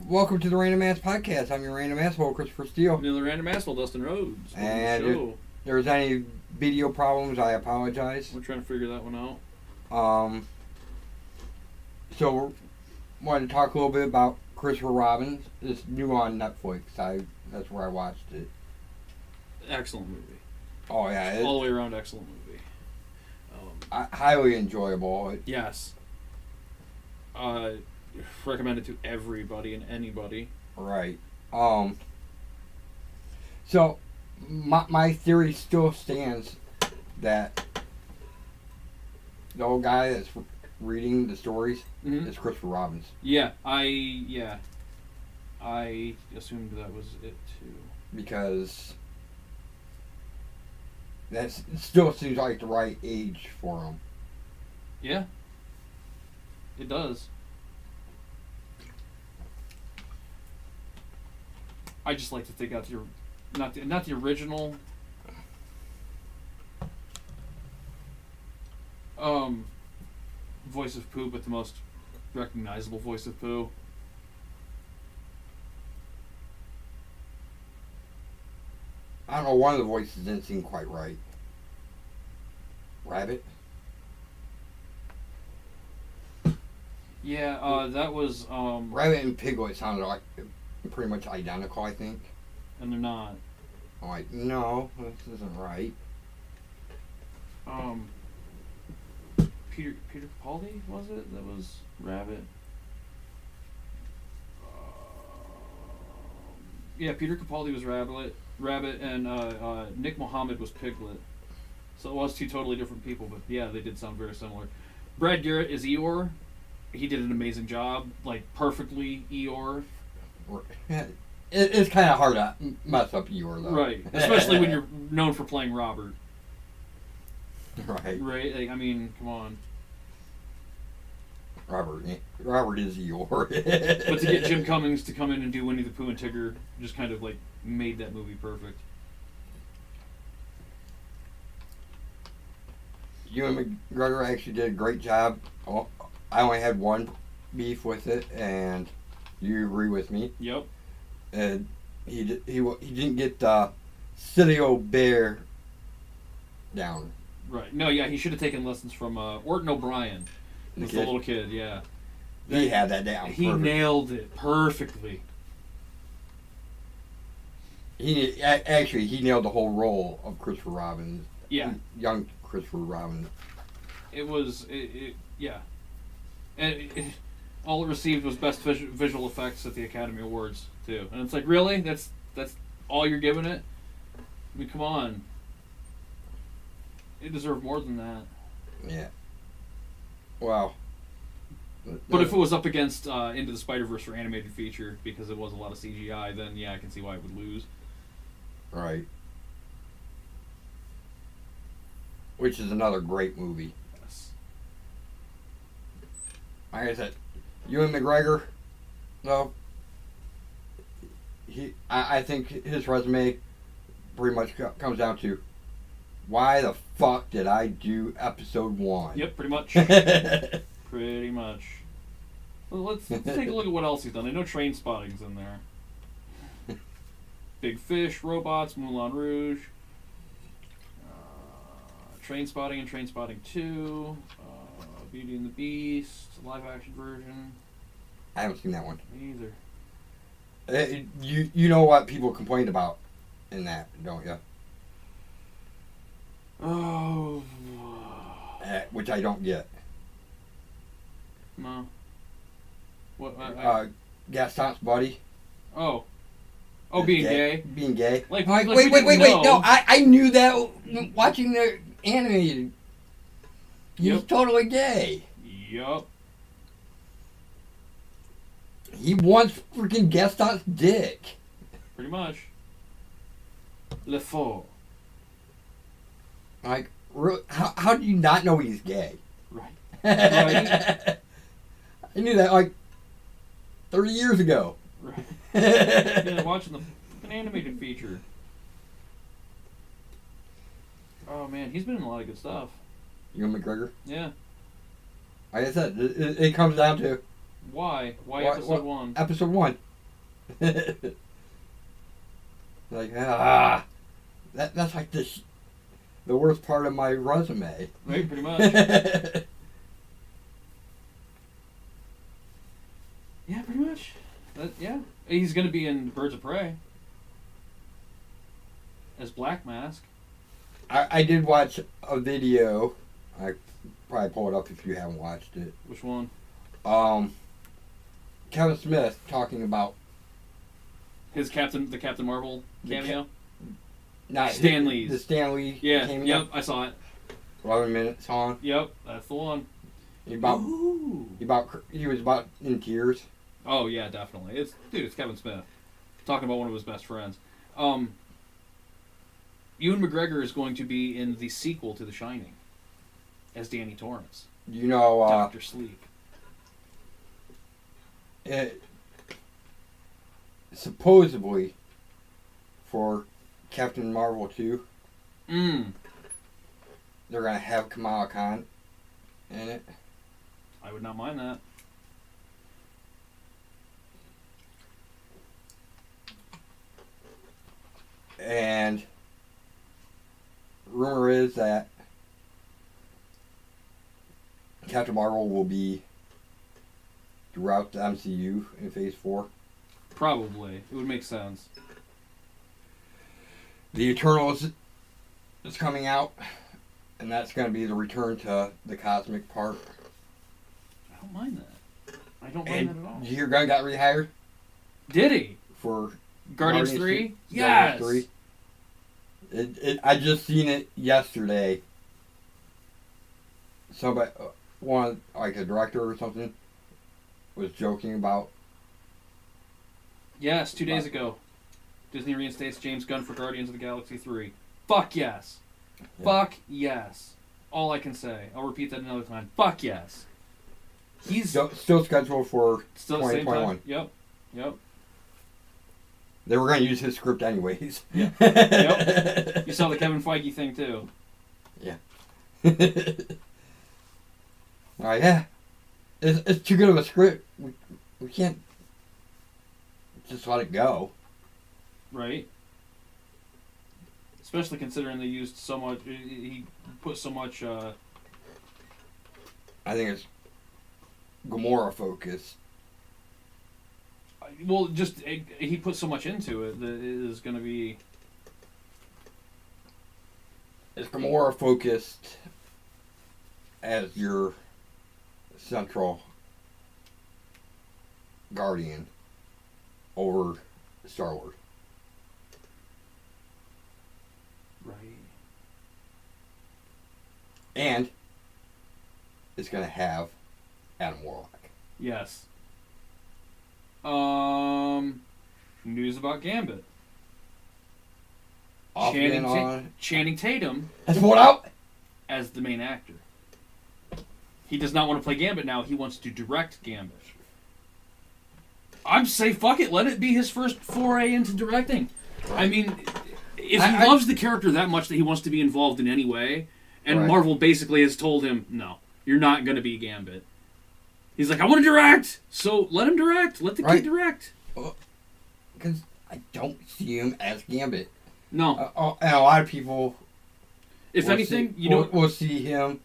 Welcome to the Random Ass Podcast. I'm your random asshole, Christopher Steele. And the random asshole, Dustin-Rhoads. And if there's any video problems, I apologize. We're trying to figure that one out. So we're wanting to talk a little bit about Christopher Robins. It's new on Netflix. That's where I watched it. Excellent movie. Oh yeah, all the way around excellent movie. Highly enjoyable. Yes. Recommended to everybody and anybody. Right. So my theory still stands that the old guy that's reading the stories is Christopher Robins. Yeah, I assumed that was it too. Because that still seems like the right age for him. Yeah. It does. I just like to take out not the original voice of Pooh, but the most recognizable voice of Pooh. I don't know, one of the voices didn't seem quite right. Rabbit? Yeah, that was Rabbit and Piglet sounded like pretty much identical, I think. And they're not. I'm like, no, this isn't right. Peter Capaldi, was it? That was Rabbit. Yeah, Peter Capaldi was Rabbit, and Nick Mohammed was Piglet. So it was two totally different people, but yeah, they did sound very similar. Brad Garrett is Eeyore. He did an amazing job, like perfectly Eeyore. It's kind of hard to mess up Eeyore, though. Right, especially when you're known for playing Robert. Right. Right, like, I mean, come on. Robert is Eeyore. But to get Jim Cummings to come in and do Winnie the Pooh and Tigger just kind of like made that movie perfect. Ewan McGregor actually did a great job. I only had one beef with it, and you agree with me. Yep. And he didn't get the silly old bear down. Right. No, yeah, he should have taken lessons from Orton O'Brien. The little kid, yeah. He had that down. He nailed it perfectly. He nailed the whole role of Christopher Robins. Yeah. Young Christopher Robins. It was, yeah. And all it received was Best Visual Effects at the Academy Awards, too. And it's like, really? That's all you're giving it? I mean, come on. It deserved more than that. Yeah. Wow. But if it was up against Into the Spider-Verse for animated feature, because it was a lot of CGI, then yeah, I can see why it would lose. Right. Which is another great movie. Yes. Like I said, Ewan McGregor, though, I think his resume pretty much comes down to, why the fuck did I do episode 1? Yep, pretty much. Pretty much. Well, let's take a look at what else he's done. I know Train Spotting's in there. Big Fish, Robots, Moulin Rouge, Train Spotting and Train Spotting 2, Beauty and the Beast, live action version. I haven't seen that one. Me either. You know what people complained about in that, don't you? Oh. Which I don't get. No. What? Gaston's buddy. Oh. Oh, being gay. Being gay. Like wait. No, No, I knew that watching the animated. He's totally gay. Yup. He wants freaking Gaston's dick. Pretty much. Le Faux. Like, how do you not know he's gay? Right. I knew that like 30 years ago. Right. Yeah, watching the animated feature. Oh man, he's been in a lot of good stuff. Ewan McGregor? Yeah. Like I said, it comes down to Why episode 1? Episode 1. Like, that's like the worst part of my resume. Right, pretty much. Yeah, pretty much. Yeah. He's going to be in Birds of Prey as Black Mask. I did watch a video. I probably pull it up if you haven't watched it. Which one? Kevin Smith talking about the Captain Marvel cameo? Not Stan Lee's. The Stan Lee Yeah, cameo. yep, I saw it. 11-minute song. Yep, that's the one. He was about in tears. Oh yeah, definitely. It's Kevin Smith talking about one of his best friends. Ewan McGregor is going to be in the sequel to The Shining as Danny Torrance. You know, Dr. Sleep. Supposedly for Captain Marvel 2, they're gonna have Kamala Khan in it. I would not mind that. And rumor is that Captain Marvel will be throughout the MCU in Phase 4. Probably. It would make sense. The Eternals is coming out, and that's going to be the return to the cosmic part. I don't mind that. I don't mind that at all. Did you hear Gunn got rehired? Did he? For Guardians 3? Yes! Yes! 3. I just seen it yesterday. Somebody, like a director or something, was joking about. Yes, 2 days ago. Disney reinstates James Gunn for Guardians of the Galaxy 3. Fuck yes. Yeah. Fuck yes. All I can say. I'll repeat that another time. Fuck yes. He's still scheduled for 2021. Yep. They were going to use his script anyways. Yeah. Yep. You saw the Kevin Feige thing too. Yeah. Yeah. It's too good of a script. We can't just let it go. Right. Especially considering they used so much. He put so much. I think it's Gamora focused. Well, just he put so much into it that it is going to be. It's Gamora focused as your central guardian over Star-Lord. Right. And it's going to have Adam Warlock. Yes. News about Gambit. Channing Tatum has pulled out as the main actor. He does not want to play Gambit now. He wants to direct Gambit. I'd say fuck it. Let it be his first foray into directing. I mean, if he loves the character that much that he wants to be involved in any way, and Marvel basically has told him, no, you're not going to be Gambit. He's like, I want to direct! So let him direct. Let the kid direct. Because I don't see him as Gambit. No. And a lot of people... If anything, we'll see him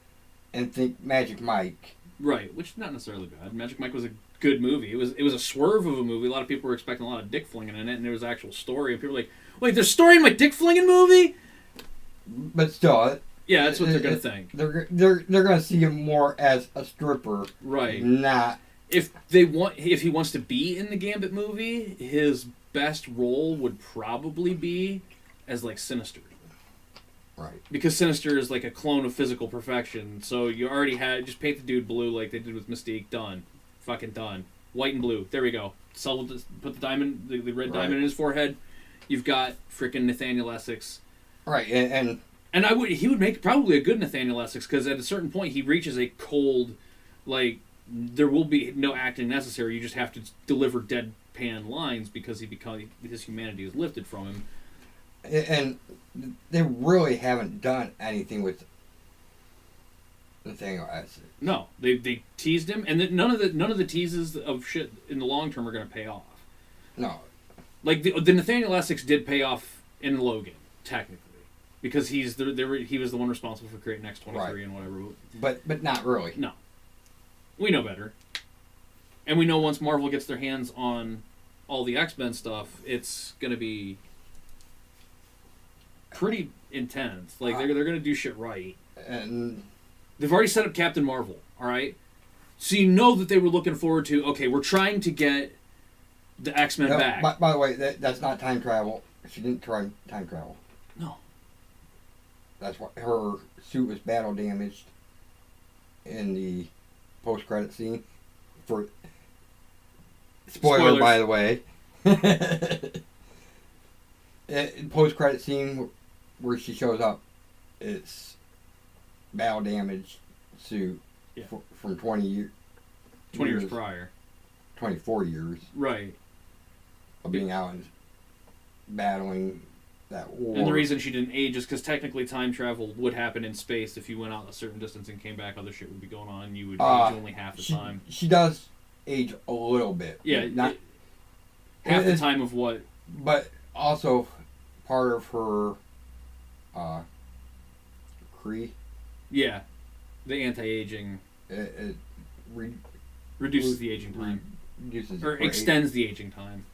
and think Magic Mike. Right, which is not necessarily bad. Magic Mike was a good movie. It was a swerve of a movie. A lot of people were expecting a lot of dick flinging in it, and there was an actual story. And people were like, wait, there's a story in my dick flinging movie? But still... Yeah, that's what they're going to think. They're going to see him more as a stripper. Right. Not... If he wants to be in the Gambit movie, his best role would probably be as, like, Sinister. Right. Because Sinister is like a clone of physical perfection, so you already just paint the dude blue like they did with Mystique. Done. Fucking done. White and blue. There we go. Put the diamond, the red diamond in his forehead. You've got freaking Nathaniel Essex. Right, and he would make probably a good Nathaniel Essex, because at a certain point he reaches a cold, like, there will be no acting necessary. You just have to deliver deadpan lines because his humanity is lifted from him. And they really haven't done anything with Nathaniel Essex. No, they teased him, and none of the teases of shit in the long term are going to pay off. No, Like the Nathaniel Essex did pay off in Logan, technically, because he was the one responsible for creating X-23 and whatever. But not really. No, we know better, and we know once Marvel gets their hands on all the X-Men stuff, it's gonna be pretty intense. Like they're gonna do shit right. And they've already set up Captain Marvel. All right, so you know that they were looking forward to. Okay, we're trying to get the X-Men back. By the way, that's not time travel. She didn't try time travel. No. That's why her suit was battle damaged in the post-credit scene. For spoiler, by the way. Post-credit scene where she shows up, it's battle damaged suit from 20 years. 20 years prior. 24 years. Right. Of being out and battling that war. And the reason she didn't age is because technically time travel would happen in space. If you went out a certain distance and came back, other shit would be going on. You would age only half the time. She does age a little bit. Yeah. Not half the time of what? But also part of her Kree. Yeah. The anti-aging. It reduces the aging time. Or extends the aging time.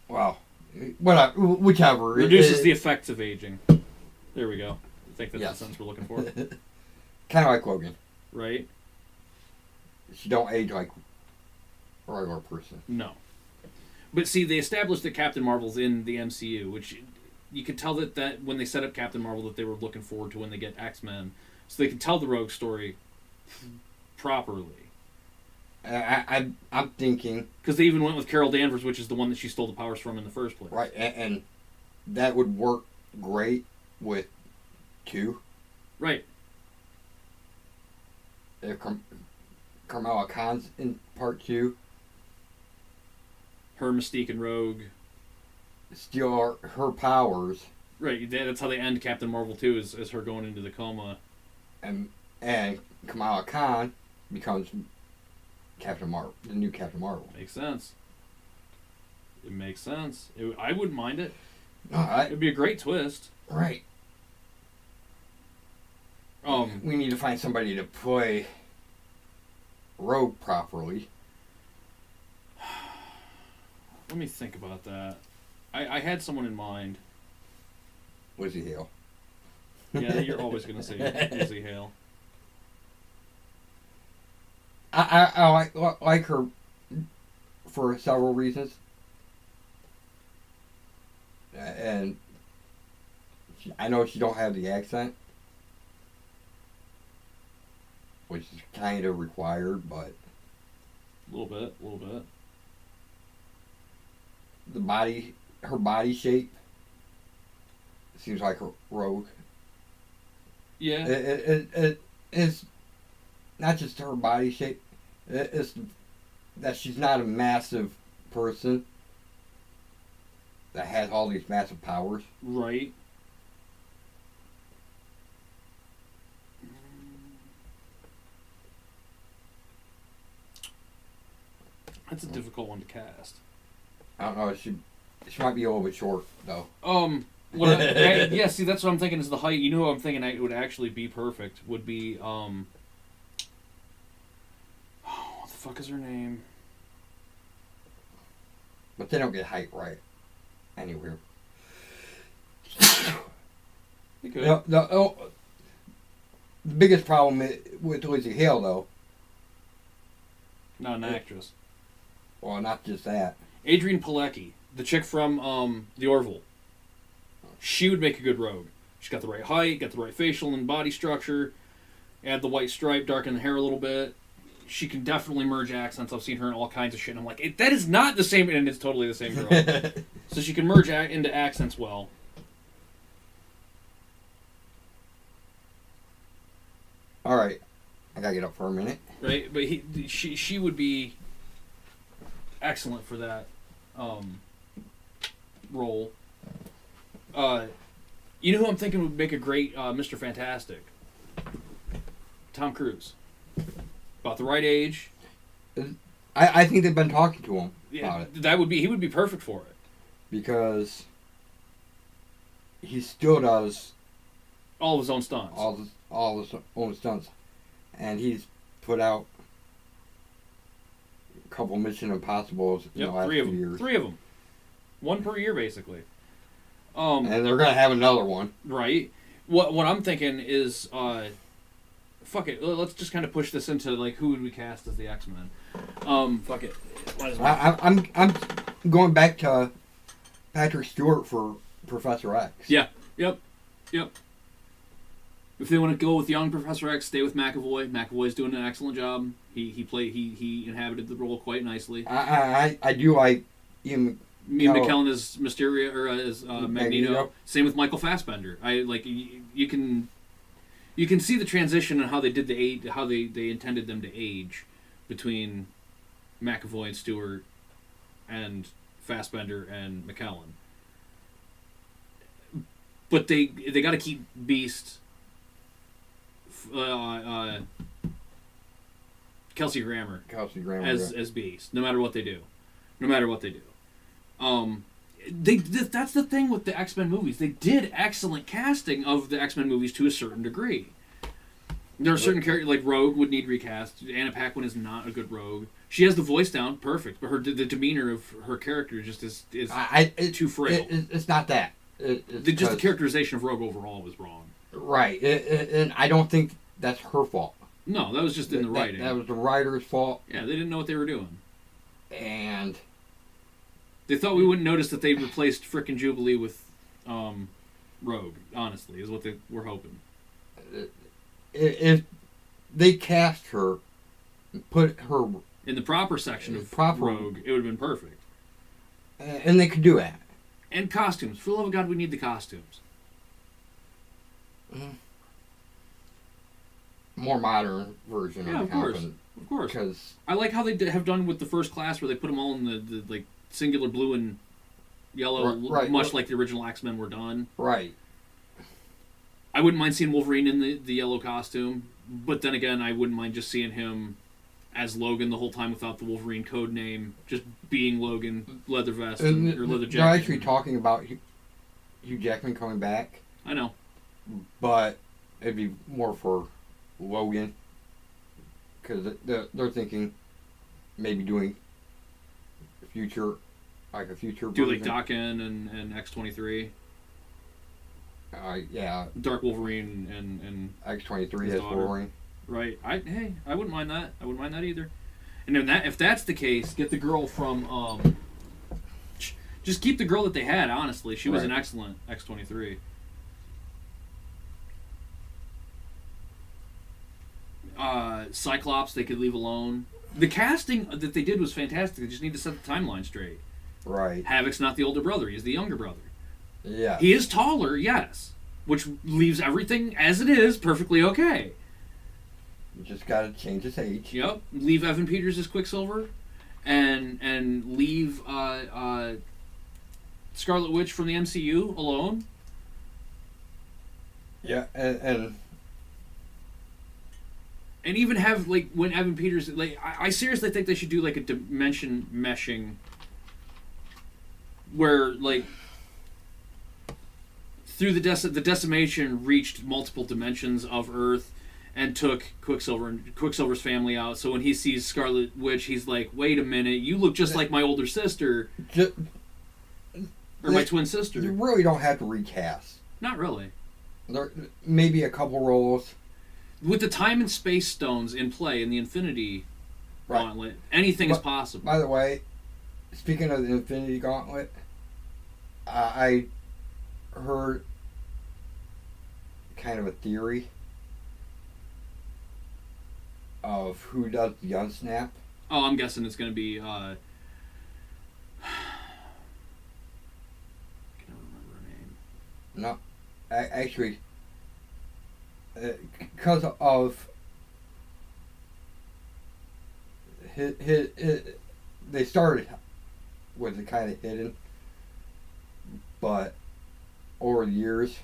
Well, whichever. Reduces the effects of aging. There we go. I think that's the sense we're looking for. Kind of like Logan. Right? She don't age like a regular person. No. But see, they established that Captain Marvel's in the MCU, which you can tell that when they set up Captain Marvel that they were looking forward to when they get X-Men. So they can tell the Rogue story properly. I'm thinking... Because they even went with Carol Danvers, which is the one that she stole the powers from in the first place. Right, and that would work great with 2. Right. If Kamala Khan's in part 2. Her, Mystique, and Rogue. Steal her powers. Right, that's how they end Captain Marvel 2, is her going into the coma. And Kamala Khan becomes... Captain Marvel, the new Captain Marvel. Makes sense. It makes sense. I wouldn't mind it. It'd be a great twist. Right. We need to find somebody to play Rogue properly. Let me think about that. I had someone in mind. Lizzie Hale. Yeah, you're always going to say Lizzie Hale. I like her for several reasons, and I know she don't have the accent, which is kind of required, but a little bit. Her body shape seems like a Rogue. Yeah, it is. Not just her body shape, it's that she's not a massive person that has all these massive powers. Right. That's a difficult one to cast. I don't know. She might be a little bit short though. Yeah. See, that's what I'm thinking is the height. You know, what I'm thinking it would actually be perfect. Would be what the fuck is her name? But they don't get height right anywhere. They could. The biggest problem with Lizzie Hale, though. Not an actress. Well, not just that. Adrienne Palicki, the chick from The Orville. She would make a good Rogue. She's got the right height, got the right facial and body structure. Add the white stripe, darken the hair a little bit. She can definitely merge accents. I've seen her in all kinds of shit. And I'm like, that is not the same, and it's totally the same girl. So she can merge into accents well. All right, I gotta get up for a minute. Right, but she would be excellent for that role. You know who I'm thinking would make a great Mr. Fantastic? Tom Cruise. About the right age. I think they've been talking to him about it. He would be perfect for it. because he still does all of his own stunts. All his own stunts, and he's put out a couple Mission Impossibles in the last few years. 3 of them, 1 per year basically. And they're gonna have another one, right? What I'm thinking is, fuck it. Let's just kind of push this into like who would we cast as the X-Men? Fuck it. I'm going back to Patrick Stewart for Professor X. Yeah. Yep. If they want to go with young Professor X, stay with McAvoy. McAvoy's doing an excellent job. He inhabited the role quite nicely. I do like Ian McKellen as Mysterio or as Magneto. Same with Michael Fassbender. I like you can see the transition and how they did how they intended them to age between McAvoy and Stewart and Fassbender and McKellen. But they got to keep Beast. Kelsey Grammer as Beast, no matter what they do. That's the thing with the X-Men movies. They did excellent casting of the X-Men movies to a certain degree. There are certain characters like Rogue would need recast. Anna Paquin is not a good Rogue. She has the voice down perfect, but the demeanor of her character just is too frail. It's not that. Just the characterization of Rogue overall was wrong. Right, and I don't think that's her fault. No, that was just in the writing. That was the writer's fault. Yeah, they didn't know what they were doing. And they thought we wouldn't notice that they replaced frickin' Jubilee with Rogue, honestly, is what they were hoping. If they cast her, put her in the proper section of Rogue, it would have been perfect. And they could do that. And costumes. For the love of God, we need the costumes. More modern version. Yeah, of course. Because I like how they have done with the First Class, where they put them all in the like singular blue and yellow, much like the original X-Men were done. Right. I wouldn't mind seeing Wolverine in the yellow costume, but then again, I wouldn't mind just seeing him as Logan the whole time without the Wolverine code name, just being Logan, leather vest or leather jacket. They're actually talking about Hugh Jackman coming back. I know. But it'd be more for Logan, because they're thinking maybe doing a future do version. like Doc N and X-23. Yeah. Dark Wolverine and X-23 as Wolverine. Right. I wouldn't mind that. I wouldn't mind that either. And if that's the case, get the girl from just keep the girl that they had. Honestly, she was an excellent X-23. Cyclops they could leave alone. The casting that they did was fantastic. They just need to set the timeline straight. Right. Havoc's not the older brother. He's the younger brother. Yeah. He is taller, yes. Which leaves everything as it is perfectly okay. You just gotta change his age. Yep. Leave Evan Peters as Quicksilver. And leave Scarlet Witch from the MCU alone. Yeah, and even have, like, when Evan Peters... Like, I seriously think they should do, like, a dimension meshing where, like, through the decimation reached multiple dimensions of Earth and took Quicksilver's family out. So when he sees Scarlet Witch, he's like, wait a minute, you look just like my older sister. Or my twin sister. You really don't have to recast. Not really. There maybe a couple roles. With the time and space stones in play in the Infinity Gauntlet, anything is possible. By the way, speaking of the Infinity Gauntlet, I heard kind of a theory of who does the unsnap. Oh, I'm guessing it's going to be... I can't remember her name. No, actually... because of his, they started with it kind of hidden, but over the years,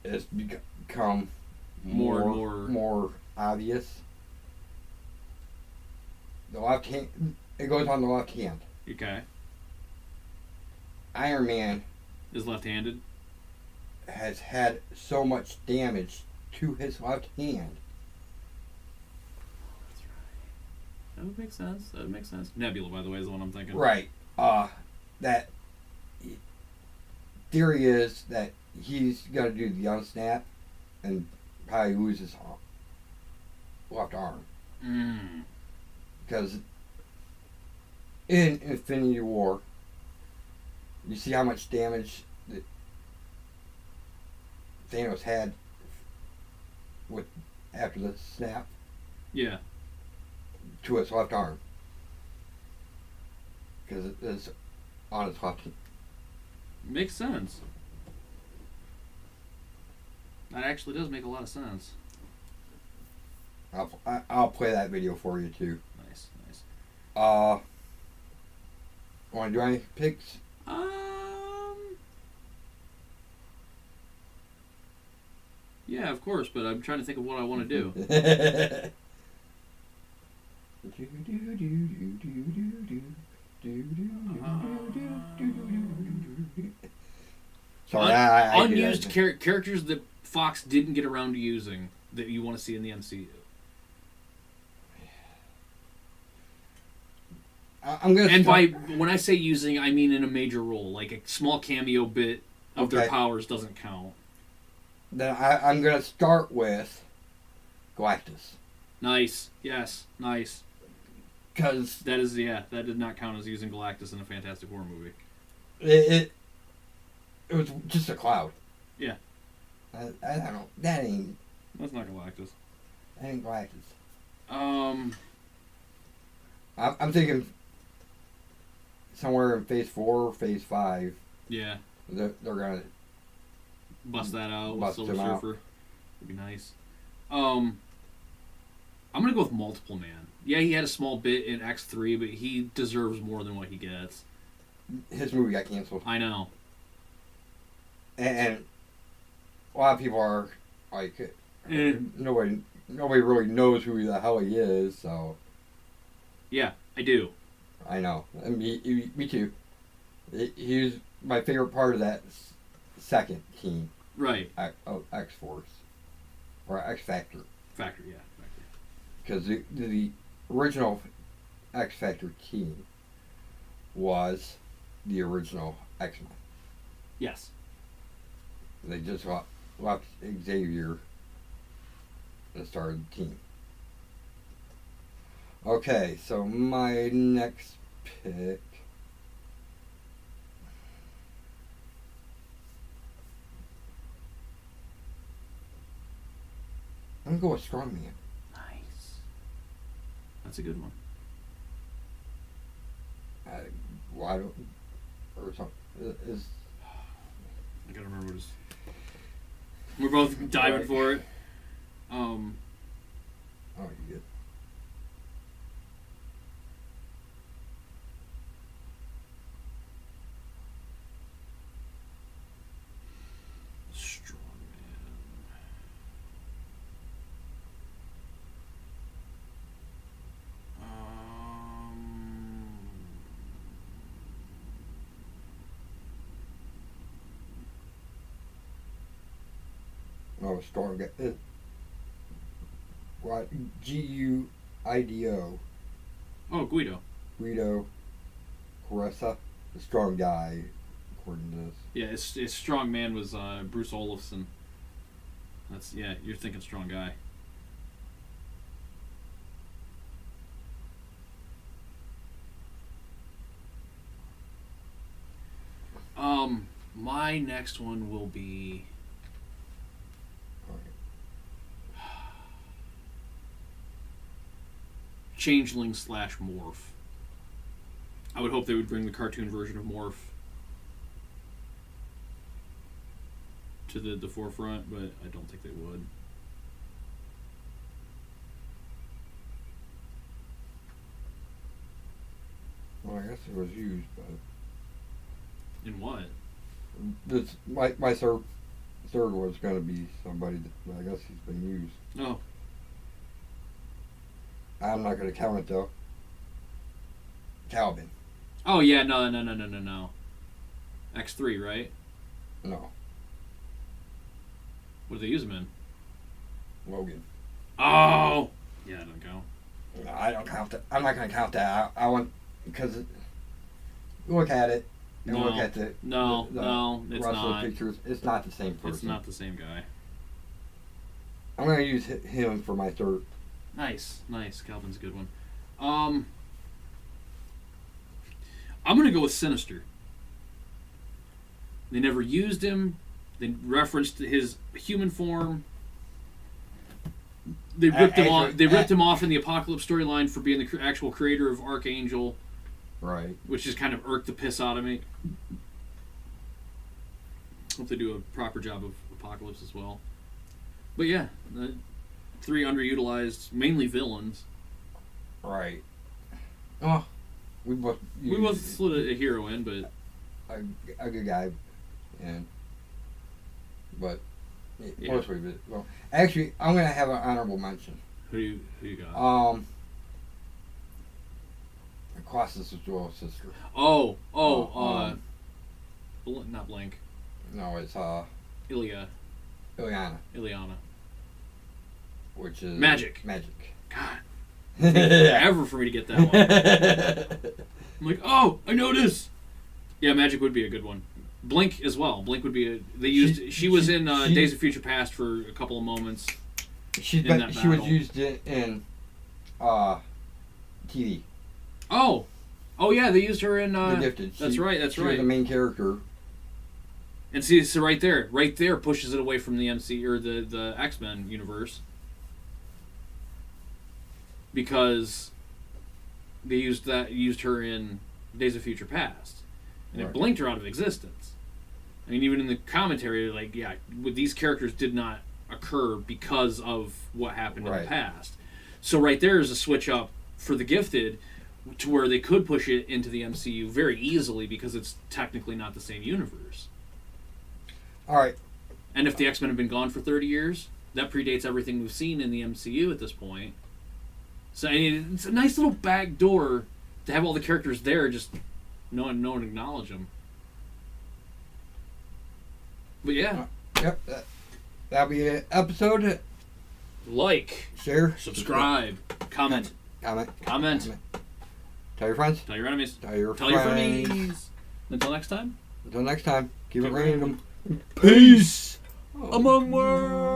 it's become more obvious. The left hand, it goes on the left hand. Okay. Iron Man Is left-handed. has had so much damage to his left hand. That's right. That would make sense. That would make sense. Nebula, by the way, is the one I'm thinking. Right. That theory is that he's gonna do the unsnap and probably lose his left arm. Because in Infinity War, you see how much damage that Thanos had with after the snap. Yeah. To his left arm. Because it's on his left. Makes sense. That actually does make a lot of sense. I'll play that video for you too. Nice. Want to do any picks? Yeah, of course, but I'm trying to think of what I want to do. Sorry, I unused characters that Fox didn't get around to using that you want to see in the MCU. When I say using, I mean in a major role, like a small cameo bit of their powers doesn't count. Then I'm gonna start with Galactus. Nice. Yes. Nice. Because that did not count as using Galactus in a Fantastic Four movie. It was just a cloud. Yeah. I don't know. That's not Galactus. That ain't Galactus. I'm thinking somewhere in Phase 4 or Phase 5. Yeah. They're gonna bust that out with Silver Surfer. Would be nice. I'm gonna go with Multiple Man. Yeah, he had a small bit in X3, but he deserves more than what he gets. His movie got canceled. I know. And a lot of people are like, nobody really knows who the hell he is. So. Yeah, I do. I know. Me too. He was my favorite part of that second team. Right. X-Force. Or X-Factor. Factor, yeah. Because the original X-Factor team was the original X-Men. Yes. They just left Xavier and started the team. Okay, so my next pick. I'm gonna go with Strongman. Nice. That's a good one. Why don't or something is? I gotta remember what it is. We're both diving for it. Oh, you good? Oh, strong guy. What? Guido. Oh, Guido. Guido Caressa, the strong guy, according to this. Yeah, his strong man was Bruce Olofsson. You're thinking strong guy. My next one will be. Changeling / Morph. I would hope they would bring the cartoon version of Morph to the forefront, but I don't think they would. Well, I guess it was used, but in what? This my third was going to be somebody that I guess he's been used. Oh. I'm not going to count it though. Calvin. Oh yeah, no. X3, right? No, What do they use him in? Logan. Oh! Yeah, I don't count. No, I don't count that. I'm not going to count that. I want, because look at it and look at the No, it's Russell not. pictures. It's not the same person. It's not the same guy. I'm going to use him for my third. Nice. Calvin's a good one. I'm going to go with Sinister. They never used him. They referenced his human form. They ripped him off. They ripped him off in the Apocalypse storyline for being the actual creator of Archangel, Right. which just kind of irked the piss out of me. Hope they do a proper job of Apocalypse as well. But yeah, the 3 underutilized, mainly villains. Right. Oh, we both slid a hero in, but a good guy, and but Yeah. mostly. Well, actually, I'm going to have an honorable mention. who you got? Colossus' dual sister. Not Blank. No, it's Ileana. Ileana, which is Magic. God, Yeah. forever for me to get that one. I'm like, oh, I know this. Yeah, Magic would be a good one. Blink as well. Blink would be she was in Days of Future Past for a couple of moments. She was used in TV. Oh yeah, they used her in The Gifted. That's right. She was the main character. And see, so right there pushes it away from the MC or the X-Men universe, because they used her in Days of Future Past, and it blinked her out of existence. I mean, even in the commentary, like, yeah, these characters did not occur because of what happened in the past. So right there is a switch up for the Gifted, to where they could push it into the MCU very easily because it's technically not the same universe. All right. And if the X-Men have been gone for 30 years, that predates everything we've seen in the MCU at this point. So I mean, it's a nice little back door to have all the characters there, just no one acknowledge them. But yeah. Yep. That'll be an episode. Like. Share. Subscribe. Comment. Comment. Tell your friends. Tell your enemies. Tell your frenemies. friends. Until next time. Keep it random. Peace. Among worlds.